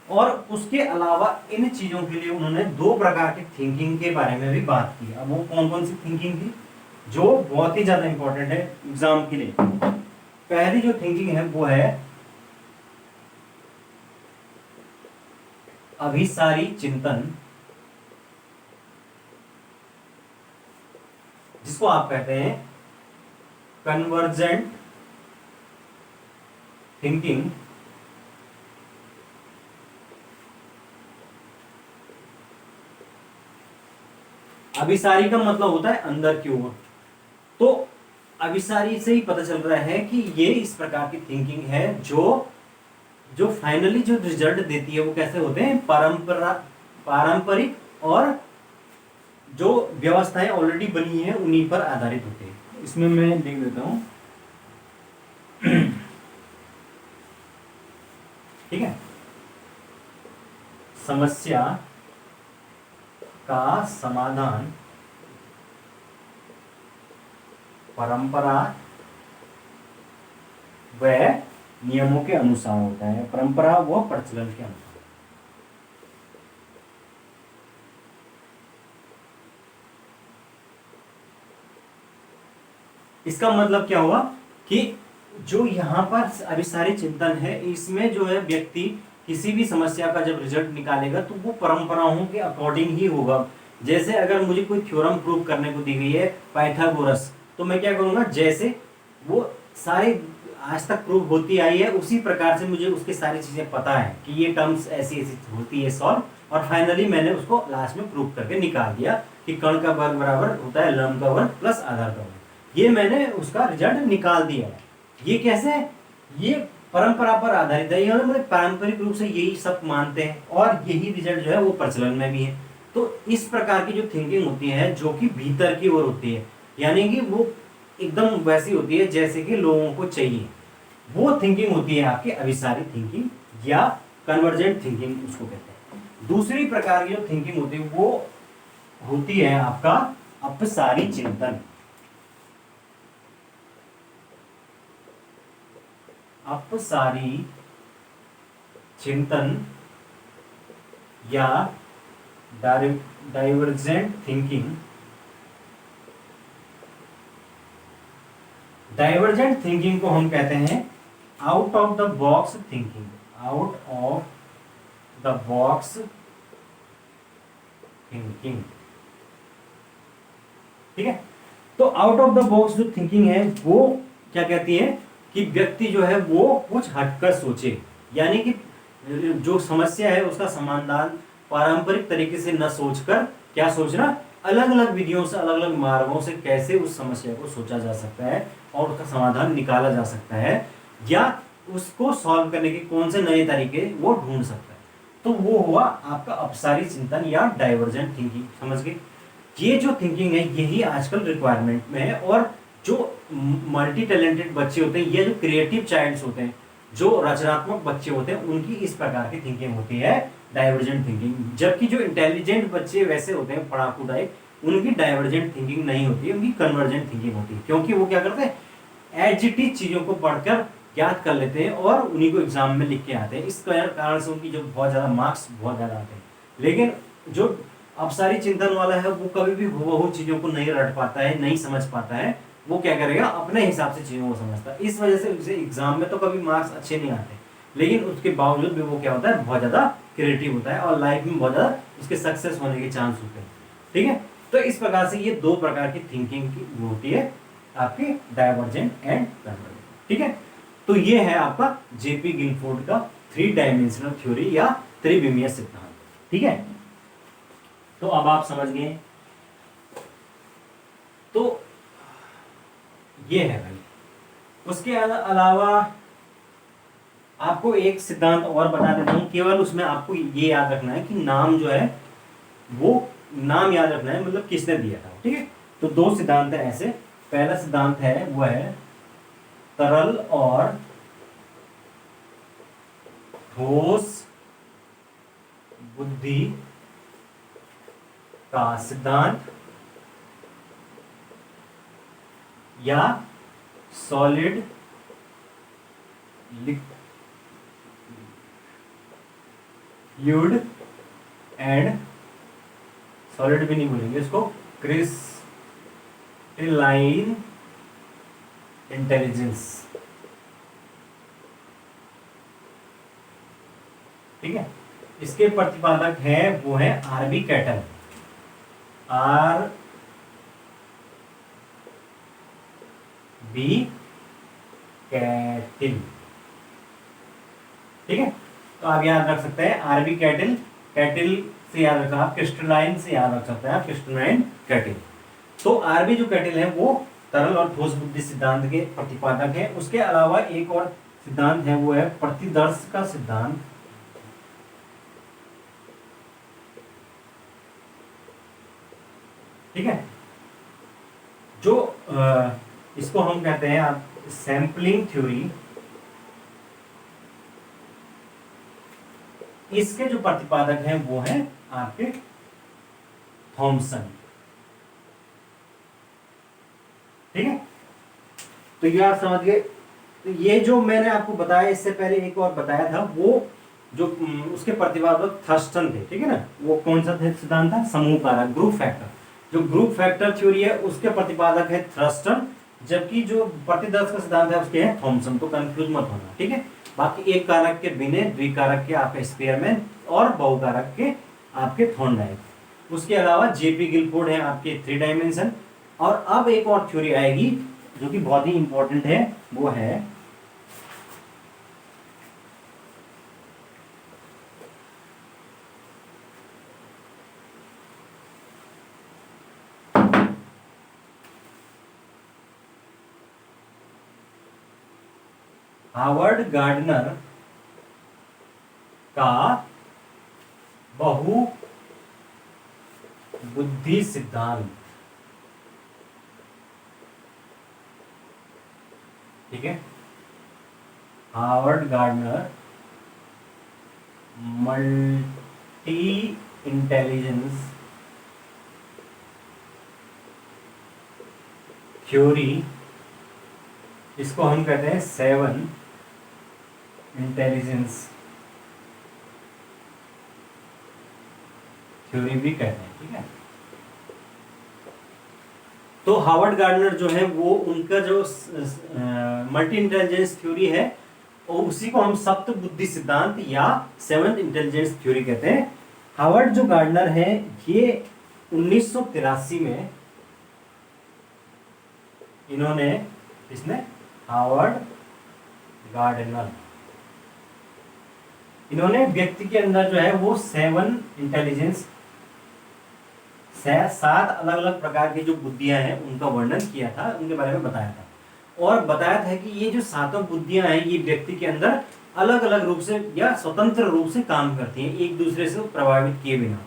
और उसके अलावा इन चीजों के लिए उन्होंने 2 प्रकार की थिंकिंग के बारे में भी बात की। अब वो कौन कौन सी थिंकिंग थी जो बहुत ही ज्यादा इंपॉर्टेंट है एग्जाम के लिए। पहली जो थिंकिंग है वो है अभिसारी चिंतन, जिसको आप कहते हैं कन्वर्जेंट थिंकिंग, अभिसारी का मतलब होता है अंदर की ओर। तो अभिसारी से ही पता चल रहा है कि ये इस प्रकार की थिंकिंग है जो जो फाइनली जो रिजल्ट देती है वो कैसे होते हैं, पारंपरिक और जो व्यवस्थाएं ऑलरेडी बनी है उन्हीं पर आधारित होते हैं। इसमें मैं लिख देता हूं। ठीक है, समस्या का समाधान परंपरा व नियमों के अनुसार होता है। परंपरा व प्रचलन के अनुसार। इसका मतलब क्या हुआ कि जो यहाँ पर अभिसारी चिंतन है, इसमें जो है व्यक्ति किसी भी समस्या का जब रिजल्ट निकालेगा तो वो परंपराओं के अकॉर्डिंग ही होगा। जैसे अगर मुझे कोई थ्योरम प्रूव करने को दी गई है पाइथागोरस, तो मैं क्या करूंगा, जैसे वो सारे आज तक प्रूव होती आई है उसी प्रकार से मुझे उसकी सारी चीजें पता है कि ये टर्म्स ऐसी ऐसी होती है सॉल्व, और फाइनली मैंने उसको लास्ट में प्रूव करके निकाल दिया कि कण का वर्ग बराबर होता है लंब का वर्ग प्लस आधार का वर्ग। ये मैंने उसका रिजल्ट निकाल दिया है। ये कैसे है, ये परंपरा पर आधारित है। मतलब पारंपरिक रूप से यही सब मानते हैं और यही रिजल्ट जो है वो प्रचलन में भी है। तो इस प्रकार की जो थिंकिंग होती है जो कि भीतर की ओर होती है, यानी कि वो एकदम वैसी होती है जैसे कि लोगों को चाहिए, वो थिंकिंग होती है आपकी अभिसारी थिंकिंग या कन्वर्जेंट थिंकिंग उसको कहते हैं। दूसरी प्रकार की जो थिंकिंग होती है वो होती है आपका अपसारी चिंतन। अपसारी चिंतन या डाइवर्जेंट थिंकिंग। डाइवर्जेंट थिंकिंग को हम कहते हैं out of the box thinking. Out of the box thinking. ठीक है, तो आउट ऑफ द बॉक्स जो थिंकिंग है वो क्या कहती है कि व्यक्ति जो है वो कुछ हटकर सोचे, यानी कि जो समस्या है उसका समाधान पारंपरिक तरीके से न सोचकर क्या सोचना, अलग अलग विधियों से अलग अलग मार्गों से कैसे उस समस्या को सोचा जा सकता है और उसका समाधान निकाला जा सकता है, या उसको सॉल्व करने के कौन से नए तरीके वो ढूंढ सकता है। तो वो हुआ आपका अपसारी चिंतन या डाइवर्जेंट थिंकिंग। समझ गए, ये जो थिंकिंग है यही आजकल रिक्वायरमेंट में है। और जो मल्टी टैलेंटेड बच्चे होते हैं या जो क्रिएटिव चाइल्ड्स होते हैं, जो रचनात्मक बच्चे होते हैं, उनकी इस प्रकार की थिंकिंग होती है डाइवर्जेंट थिंकिंग। जबकि जो इंटेलिजेंट बच्चे वैसे होते हैं पढ़ाकू टाइप, उनकी डाइवर्जेंट थिंकिंग नहीं होती है, उनकी कन्वर्जेंट थिंकिंग होती है। क्योंकि वो क्या करते हैं, एज इट इज चीजों को पढ़कर याद कर लेते हैं और उन्हीं को एग्जाम में लिख के आते हैं। इस कारण से उनकी जो बहुत ज्यादा मार्क्स बहुत ज्यादा आते हैं। लेकिन जो अपसारी चिंतन वाला है वो कभी भी हुबहू चीजों को नहीं रट पाता है, नहीं समझ पाता है। वो क्या करेगा, अपने हिसाब से चीजों को समझता है। इस वजह से उसे एग्जाम में तो कभी मार्क्स अच्छे नहीं आते, लेकिन उसके बावजूद भी वो क्या होता है, बहुत ज्यादा क्रिएटिव होता है और लाइफ में बहुत ज्यादा उसके सक्सेस होने के चांस होते हैं। ठीक है, तो इस प्रकार से ये दो प्रकार की थिंकिंग की होती है आपकी, डाइवर्जेंट एंड कन्वर्जेंट। ठीक है, तो ये है आपका जेपी गिलफोर्ड का 3 डायमेंशनल थ्योरी या त्रिविमीय सिद्धांत। ठीक है, तो अब आप समझ गए। तो ये है भाई। उसके अलावा आपको एक सिद्धांत और बता देता हूं, केवल उसमें आपको ये याद रखना है कि नाम जो है वो नाम याद रखना है, मतलब किसने दिया था। ठीक है, तो 2 सिद्धांत है ऐसे। पहला सिद्धांत है वो है तरल और ठोस बुद्धि का सिद्धांत या सॉलिड लिक्विड एंड, सॉलिड भी नहीं बोलेंगे इसको, क्रिस्टलाइन इंटेलिजेंस। ठीक है, इसके प्रतिपादक है वो है आरबी कैटल। बी कैटिल। ठीक है, तो आप याद रख सकते हैं आरबी कैटिल। कैटिल से याद रखा, आप क्रिस्टलाइन से याद रख सकते हैं आप, क्रिस्टलाइन कैटल। तो आरबी जो कैटल है वो तरल और ठोस बुद्धि सिद्धांत के प्रतिपादक है। उसके अलावा एक और सिद्धांत है, वो है प्रतिदर्श का सिद्धांत। ठीक है, जो इसको हम कहते हैं आप सैंपलिंग थ्योरी। इसके जो प्रतिपादक हैं वो है आपके थॉमसन। ठीक है, तो ये आप समझ गए। तो ये जो मैंने आपको बताया, इससे पहले एक और बताया था, वो जो उसके प्रतिपादक थर्स्टन थे। ठीक है ना, वो कौन सा सिद्धांत था? समूह कारक, ग्रुप फैक्टर। जो ग्रुप फैक्टर थ्योरी है उसके प्रतिपादक है थर्स्टन, जबकि जो प्रतिदर्श का सिद्धांत है उसके है थॉमसन। तो कंफ्यूज मत होना। ठीक है, बाकी एक कारक के बिने, द्विकारक के आपके स्पेयरमैन और बहुकारक के आपके थॉर्नडाइक। उसके अलावा जेपी गिलफोर्ड है आपके 3 डायमेंशन। और अब एक और थ्योरी आएगी जो कि बहुत ही इंपॉर्टेंट है, वो है हार्वर्ड गार्डनर का बहु बुद्धि सिद्धांत। ठीक है, Harvard gardener multi intelligence theory, इसको हम कहते हैं 7 इंटेलिजेंस थ्योरी भी कहते हैं। ठीक है, तो हार्वर्ड गार्डनर जो है वो उनका जो मल्टी इंटेलिजेंस थ्योरी है, और उसी को हम सप्त बुद्धि सिद्धांत या 7th इंटेलिजेंस थ्योरी कहते हैं। हार्वर्ड जो गार्डनर है ये 1983 में इन्होंने, इसने हार्वर्ड गार्डनर, इन्होंने व्यक्ति के अंदर जो है वो 7 इंटेलिजेंस, 7 अलग अलग प्रकार की जो बुद्धियां हैं उनका वर्णन किया था, उनके बारे में बताया था। और बताया था कि ये जो 7 बुद्धियां हैं ये व्यक्ति के अंदर अलग अलग रूप से या स्वतंत्र रूप से काम करती हैं, एक दूसरे से प्रभावित किए बिना,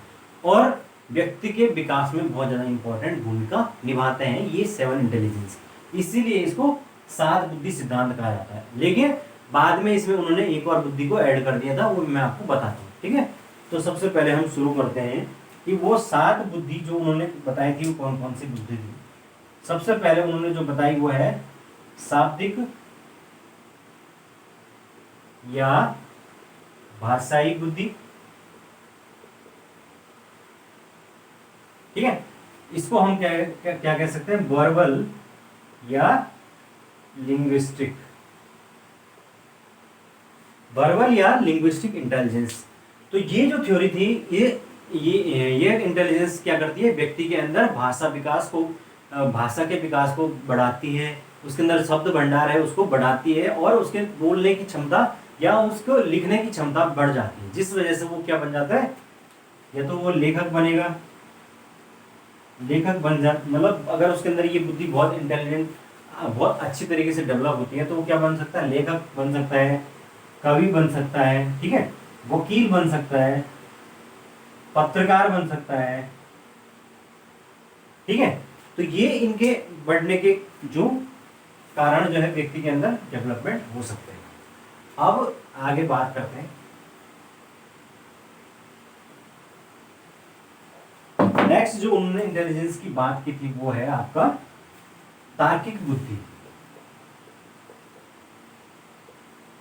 और व्यक्ति के विकास में बहुत ज्यादा इंपॉर्टेंट भूमिका निभाते हैं ये 7 इंटेलिजेंस। इसीलिए इसको 7 बुद्धि सिद्धांत कहा जाता है। लेकिन बाद में इसमें उन्होंने एक और बुद्धि को ऐड कर दिया था, वो मैं आपको बताता हूँ। ठीक है, तो सबसे पहले हम शुरू करते हैं कि वो 7 बुद्धि जो उन्होंने बताई थी वो कौन कौन सी बुद्धि थी। सबसे पहले उन्होंने जो बताई वो है शाब्दिक या भाषाई बुद्धि। ठीक है, इसको हम क्या कह सकते हैं? वर्बल या लिंग्विस्टिक, वर्बल या लिंग्विस्टिक इंटेलिजेंस। तो ये जो थ्योरी थी, ये इंटेलिजेंस क्या करती है? व्यक्ति के अंदर भाषा विकास को, भाषा के विकास को बढ़ाती है, उसके अंदर शब्द भंडार है उसको बढ़ाती है, और उसके बोलने की क्षमता या उसको लिखने की क्षमता बढ़ जाती है, जिस वजह से वो क्या बन जाता है? या तो वो लेखक बनेगा, लेखक बन जा, मतलब अगर उसके अंदर ये बुद्धि बहुत इंटेलिजेंट, बहुत अच्छी तरीके से डेवलप होती है, तो वो क्या बन सकता है? लेखक बन सकता है, कवि बन सकता है, ठीक है, वकील बन सकता है, पत्रकार बन सकता है। ठीक है, तो ये इनके बढ़ने के जो कारण जो है व्यक्ति के अंदर डेवलपमेंट हो सकते हैं। अब आगे बात करते हैं। नेक्स्ट जो उन्होंने इंटेलिजेंस की बात की थी वो है आपका तार्किक बुद्धि।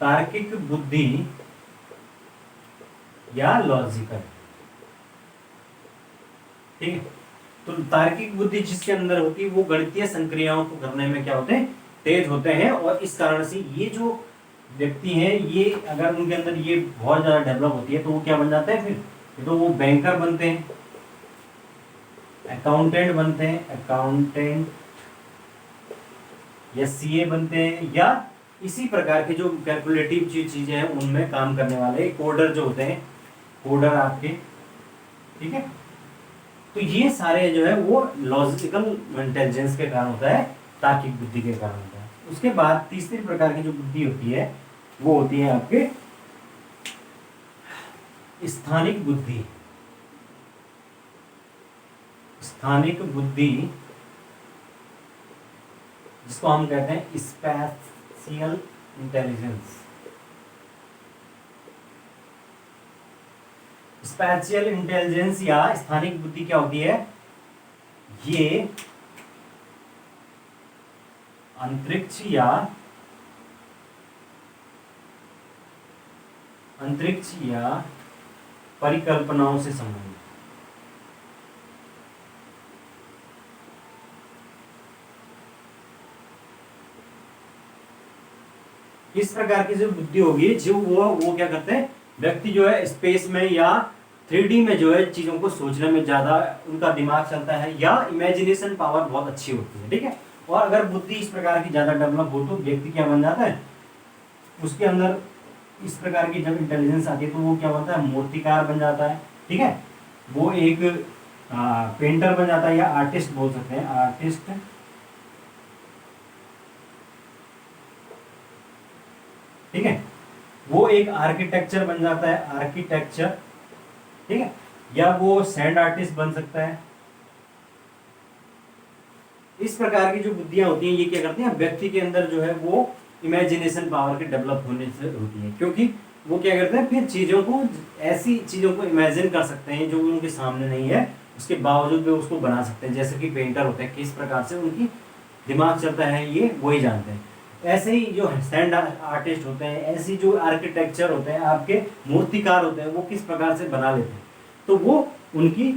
तार्किक बुद्धि या लॉजिकल। ठीक है, तो तार्किक बुद्धि जिसके अंदर होती है वो गणितीय संक्रियाओं को करने में क्या होते हैं? तेज होते हैं। और इस कारण से ये जो व्यक्ति हैं, ये अगर उनके अंदर ये बहुत ज्यादा डेवलप होती है तो वो क्या बन जाते हैं? फिर तो वो बैंकर बनते हैं, अकाउंटेंट बनते हैं, अकाउंटेंट या सीए बनते हैं, या इसी प्रकार के जो कैलकुलेटिव चीजें हैं उनमें काम करने वाले कोडर जो होते हैं, कोडर आपके ठीक है। तो ये सारे जो है वो लॉजिकल इंटेलिजेंस के कारण होता है, तार्किक बुद्धि के कारण होता है। उसके बाद तीसरी प्रकार की जो बुद्धि होती है वो होती है आपके स्थानिक बुद्धि। स्थानिक बुद्धि जिसको हम कहते हैं स्पैशियल इंटेलिजेंस। स्पैशियल इंटेलिजेंस या स्थानिक बुद्धि क्या होती है? ये अंतरिक्ष या परिकल्पनाओं से संबंधित। इस प्रकार की जो बुद्धि होगी, जो वो क्या करते हैं, व्यक्ति जो है स्पेस में या 3D में जो है चीजों को सोचने में ज्यादा उनका दिमाग चलता है, या इमेजिनेशन पावर बहुत अच्छी होती है, ठीक है। और अगर बुद्धि इस प्रकार की ज्यादा डेवलप हो तो व्यक्ति क्या बन जाता है, उसके अंदर इस प्रकार की जब इंटेलिजेंस आती है तो वो क्या बनता है, मूर्तिकार बन जाता है, ठीक है। वो एक पेंटर बन जाता है, या आर्टिस्ट बोल सकते हैं, आर्टिस्ट, ठीक है। वो एक आर्किटेक्चर बन जाता है, आर्किटेक्चर, ठीक है। या वो सैंड आर्टिस्ट बन सकता है। इस प्रकार की जो बुद्धियां होती हैं ये क्या करती हैं, व्यक्ति के अंदर जो है वो इमेजिनेशन पावर के डेवलप होने से होती है, क्योंकि वो क्या करते हैं, फिर चीजों को, ऐसी चीजों को इमेजिन कर सकते हैं जो उनके सामने नहीं है, उसके बावजूद भी उसको बना सकते हैं। जैसे कि पेंटर होते हैं, किस प्रकार से उनकी दिमाग चलता है ये वही जानते हैं। ऐसे ही जो सैंड आर्टिस्ट होते हैं, ऐसी जो आर्किटेक्चर होते हैं, आपके मूर्तिकार होते हैं, वो किस प्रकार से बना लेते हैं, तो वो उनकी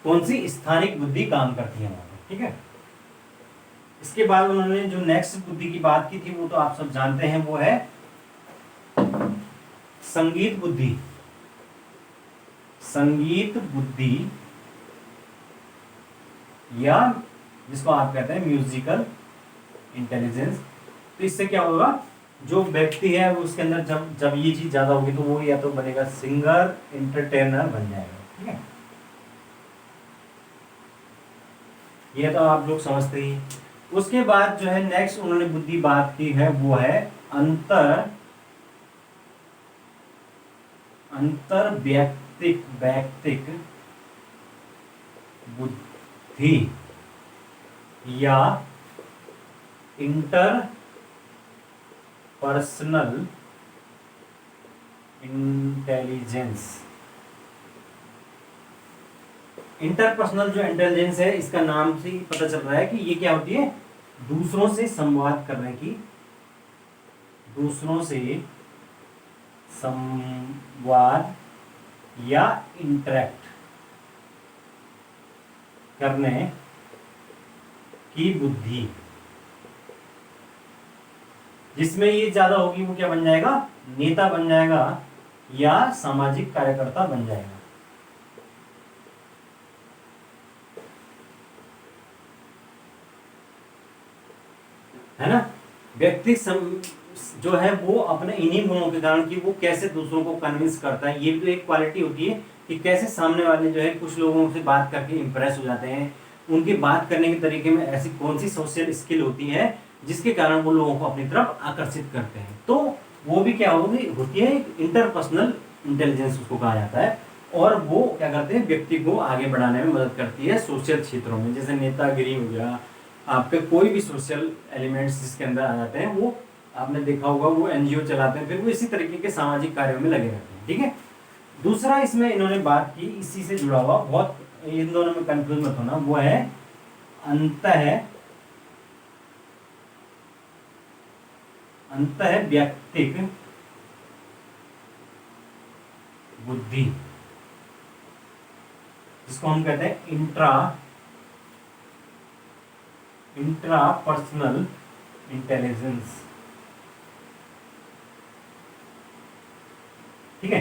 कौन सी स्थानिक बुद्धि काम करती है वहां पर, ठीक है। इसके बाद उन्होंने जो नेक्स्ट बुद्धि की बात की थी वो तो आप सब जानते हैं, वो है संगीत बुद्धि। संगीत बुद्धि या जिसको आप कहते हैं म्यूजिकल इंटेलिजेंस। तो इससे क्या होगा, जो व्यक्ति है वो उसके अंदर जब ये चीज ज्यादा होगी तो वो या तो बनेगा सिंगर, एंटरटेनर बन जाएगा, ठीक है। ये तो आप लोग समझते ही। उसके बाद जो है नेक्स्ट उन्होंने बुद्धि बात की है वो है अंतर व्यक्तिक बुद्धि या इंटर पर्सनल इंटेलिजेंस। इंटरपर्सनल जो इंटेलिजेंस है, इसका नाम से ही पता चल रहा है कि ये क्या होती है, दूसरों से संवाद करने की, दूसरों से संवाद या इंटरेक्ट करने की बुद्धि। जिसमें ये ज्यादा होगी वो क्या बन जाएगा, नेता बन जाएगा या सामाजिक कार्यकर्ता बन जाएगा। है ना। व्यक्ति जो है वो अपने इन्हीं गुणों के कारण कि वो कैसे दूसरों को कन्विंस करता है, ये भी तो एक क्वालिटी होती है कि कैसे सामने वाले जो है कुछ लोगों से बात करके इंप्रेस हो जाते हैं, उनकी बात करने के तरीके में ऐसी कौन सी सोशल स्किल होती है जिसके कारण वो लोगों को अपनी तरफ आकर्षित करते हैं। तो वो भी क्या होती है इंटरपर्सनल इंटेलिजेंस उसको कहा जाता है। और वो क्या करते हैं, व्यक्ति को आगे बढ़ाने में मदद करती है सोशल क्षेत्रों में, जैसे नेतागिरी हो गया, आपके कोई भी सोशल एलिमेंट्स जिसके अंदर आ जाते हैं, वो आपने देखा होगा वो एनजीओ चलाते हैं, फिर वो इसी तरीके के सामाजिक कार्यों में लगे रहते हैं, ठीक है। दूसरा इसमें इन्होंने बात की इसी से जुड़ा हुआ, बहुत इन दोनों में कंफ्यूज मत होना, वो है अंतः व्यक्तिक बुद्धि, जिसको हम कहते हैं इंट्रापर्सनल इंटेलिजेंस, ठीक है।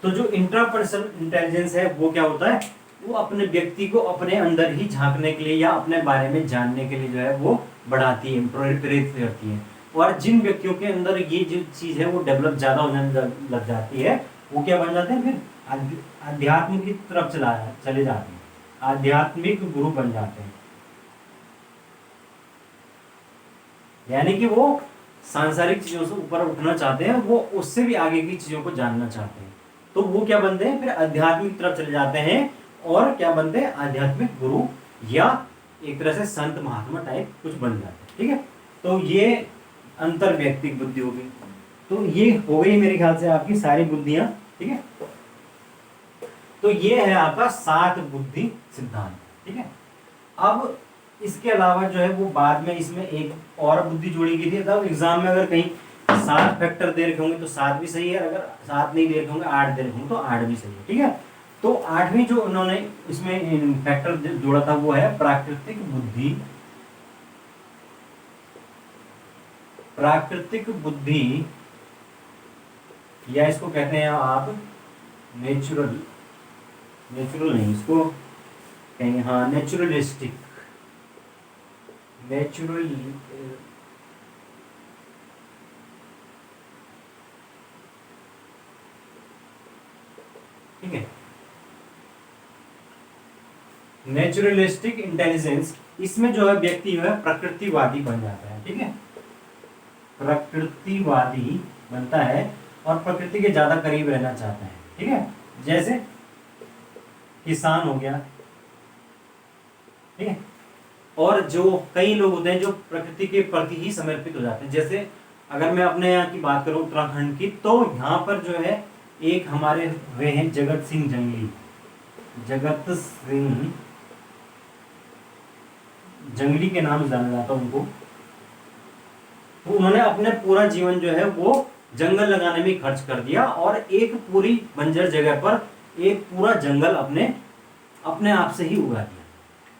तो जो इंट्रापर्सनल इंटेलिजेंस है वो क्या होता है, वो अपने व्यक्ति को अपने अंदर ही झांकने के लिए या अपने बारे में जानने के लिए जो है वो बढ़ाती है, प्रेरित करती है। और जिन व्यक्तियों के अंदर ये जो चीज है वो डेवलप ज्यादा होने लग जाती है, वो क्या बन जाते हैं, फिर आध्यात्म की तरफ चले जाते हैं, आध्यात्मिक गुरु बन जाते हैं। यानी कि वो सांसारिक चीजों से ऊपर उठना चाहते हैं, वो उससे भी आगे की चीजों को जानना चाहते हैं, तो वो क्या बनते हैं, फिर आध्यात्मिक तरफ चले जाते हैं और क्या बनते हैं, आध्यात्मिक गुरु या एक तरह से संत महात्मा टाइप कुछ बन जाते हैं। ठीक है, तो ये अंतर व्यक्तिक बुद्धि हो गई। तो ये हो गई मेरे ख्याल से आपकी सारी बुद्धियां। ठीक है, तो ये है आपका 7 बुद्धि सिद्धांत। ठीक है, अब इसके अलावा जो है वो बाद में इसमें एक और बुद्धि जोड़ी गई थी। तब एग्जाम में अगर कहीं 7 फैक्टर दे रखे होंगे तो 7 भी सही है, अगर 7 नहीं दे रखे होंगे, 8 दे रखे होंगे तो 8 भी सही है। ठीक है, तो 8वीं जो उन्होंने इसमें फैक्टर जोड़ा था वो है प्राकृतिक बुद्धि। प्राकृतिक बुद्धि या इसको कहते हैं आप नेचुरल नहीं, इसको कहेंगे हाँ नेचुरलिस्टिक। ठीक है, नेचुरलिस्टिक इंटेलिजेंस, इसमें जो है व्यक्ति जो है प्रकृतिवादी बन जाता है। ठीक है, प्रकृतिवादी बनता है और प्रकृति के ज्यादा करीब रहना चाहता है। ठीक है, जैसे किसान हो गया। ठीक है, और जो कई लोग होते हैं जो प्रकृति के प्रति ही समर्पित हो जाते हैं। जैसे अगर मैं अपने यहाँ की बात करूं उत्तराखंड की, तो यहाँ पर जो है एक हमारे वे हैं जगत सिंह जंगली। जगत सिंह जंगली के नाम जाना जाता उनको। तो उन्होंने अपने पूरा जीवन जो है वो जंगल लगाने में खर्च कर दिया और एक पूरी बंजर जगह पर एक पूरा जंगल अपने आप से ही उगा दिया।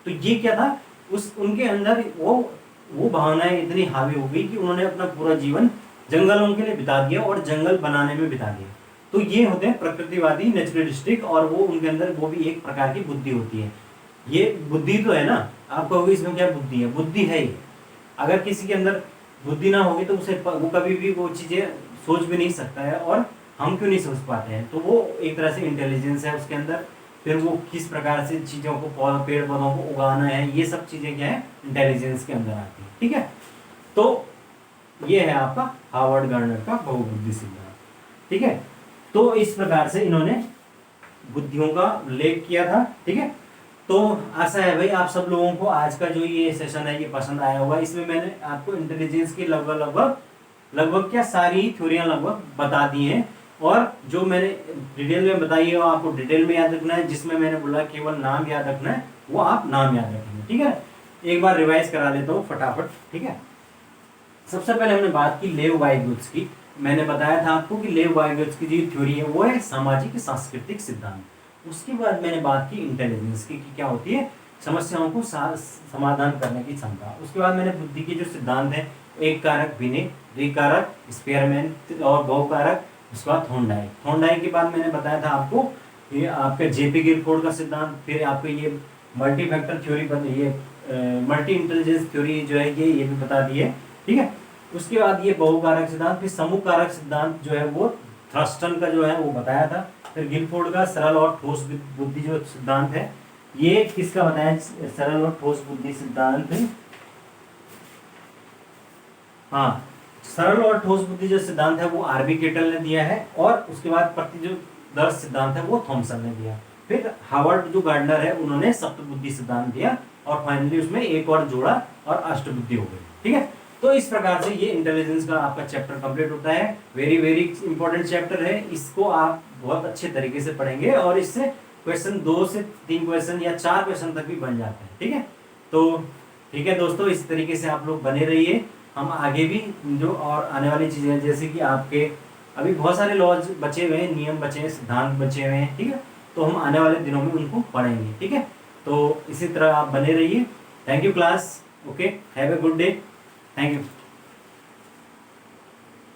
तो ये क्या था, उस उनके अंदर वो भावनाएं इतनी हावी हो गई कि उन्होंने अपना पूरा जीवन जंगलों के लिए बिता दिया और जंगल बनाने में बिता दिया। तो ये होते हैं प्रकृतिवादी, नेचुरलिस्टिक, और वो उनके अंदर वो भी एक प्रकार की बुद्धि होती है। ये बुद्धि तो है ना, आप कहोगे इसमें क्या बुद्धि है, बुद्धि है ही। अगर किसी के अंदर बुद्धि ना होगी तो उसे वो कभी भी वो चीजें सोच भी नहीं सकता है, और हम क्यों नहीं सोच पाते हैं, तो वो एक तरह से इंटेलिजेंस है उसके अंदर। फिर वो किस प्रकार से चीजों को पेड़ पौधों को उगाना है, ये सब चीजें क्या है, इंटेलिजेंस के अंदर आती है। ठीक है, तो ये है आपका हार्वर्ड गार्डनर का बहुबुद्धि सिद्धांत। ठीक है, तो इस प्रकार से इन्होंने बुद्धियों का उल्लेख किया था। ठीक है, तो आशा है भाई आप सब लोगों को आज का जो ये सेशन है ये पसंद आया होगा। इसमें मैंने आपको इंटेलिजेंस की लगभग क्या सारी थ्योरियां लगभग बता दी हैं, और जो मैंने डिटेल में बताई है वो आपको डिटेल में याद रखना है। जिसमें मैंने बोला केवल नाम याद रखना है, वो आप नाम याद रखेंगे। ठीक है, एक बार रिवाइज करा लेता हूँ फटाफट। ठीक है, सबसे पहले हमने बात की लेव वाइगुत्स की। मैंने बताया था आपको कि लेव वाइगुत्स की जो थ्योरी है वो है सामाजिक सांस्कृतिक सिद्धांत। उसके बाद मैंने बात की इंटेलिजेंस की कि क्या होती है, समस्याओं को समाधान करने की क्षमता। उसके बाद मैंने बुद्धि के जो सिद्धांत है, एक कारक, विनय, द्विकारक, स्पेयरमैन और बहुकारक, उसके बाद थॉर्नडाइक के बाद मैंने बताया था आपको ये आपका जेपी गिलफोर्ड का सिद्धांत। फिर आपको ये multi factor theory multi intelligence theory जो है ये भी बता दी है। ठीक है, उसके बाद ये बहुकारक सिद्धांत, फिर समूह कारक सिद्धांत जो है वो थ्रस्टन का जो है वो बताया था। फिर गिलफोर्ड का सरल और ठोस बुद्धि जो सिद्धांत है, ये किसका बताया, सरल और ठोस बुद्धि सिद्धांत। हाँ, सरल और ठोस बुद्धि जो सिद्धांत है वो आरबी केटल ने दिया है, और उसके बाद प्रतिदर्श सिद्धांत है वो थॉमसन ने दिया। फिर हार्वर्ड जो गार्डनर है उन्होंने सप्तबुद्धि सिद्धांत दिया, और फाइनली उसमें एक और जोड़ा और अष्टबुद्धि हो गई। ठीक है, तो इस प्रकार से ये इंटेलिजेंस का आपका चैप्टर कंप्लीट होता है। वेरी वेरी इंपॉर्टेंट चैप्टर है, इसको आप बहुत अच्छे तरीके से पढ़ेंगे और इससे क्वेश्चन 2 से 3 क्वेश्चन या 4 क्वेश्चन तक भी बन जाते हैं। ठीक है, तो ठीक है दोस्तों, इस तरीके से आप लोग बने रहिए। हम आगे भी जो और आने वाली चीजें, जैसे कि आपके अभी बहुत सारे लॉज बचे हुए हैं, नियम बचे हैं, सिद्धांत बचे हुए हैं। ठीक है, तो हम आने वाले दिनों में उनको पढ़ेंगे। ठीक है, तो इसी तरह आप बने रहिए। Thank you class. Okay, have a good day. Thank you.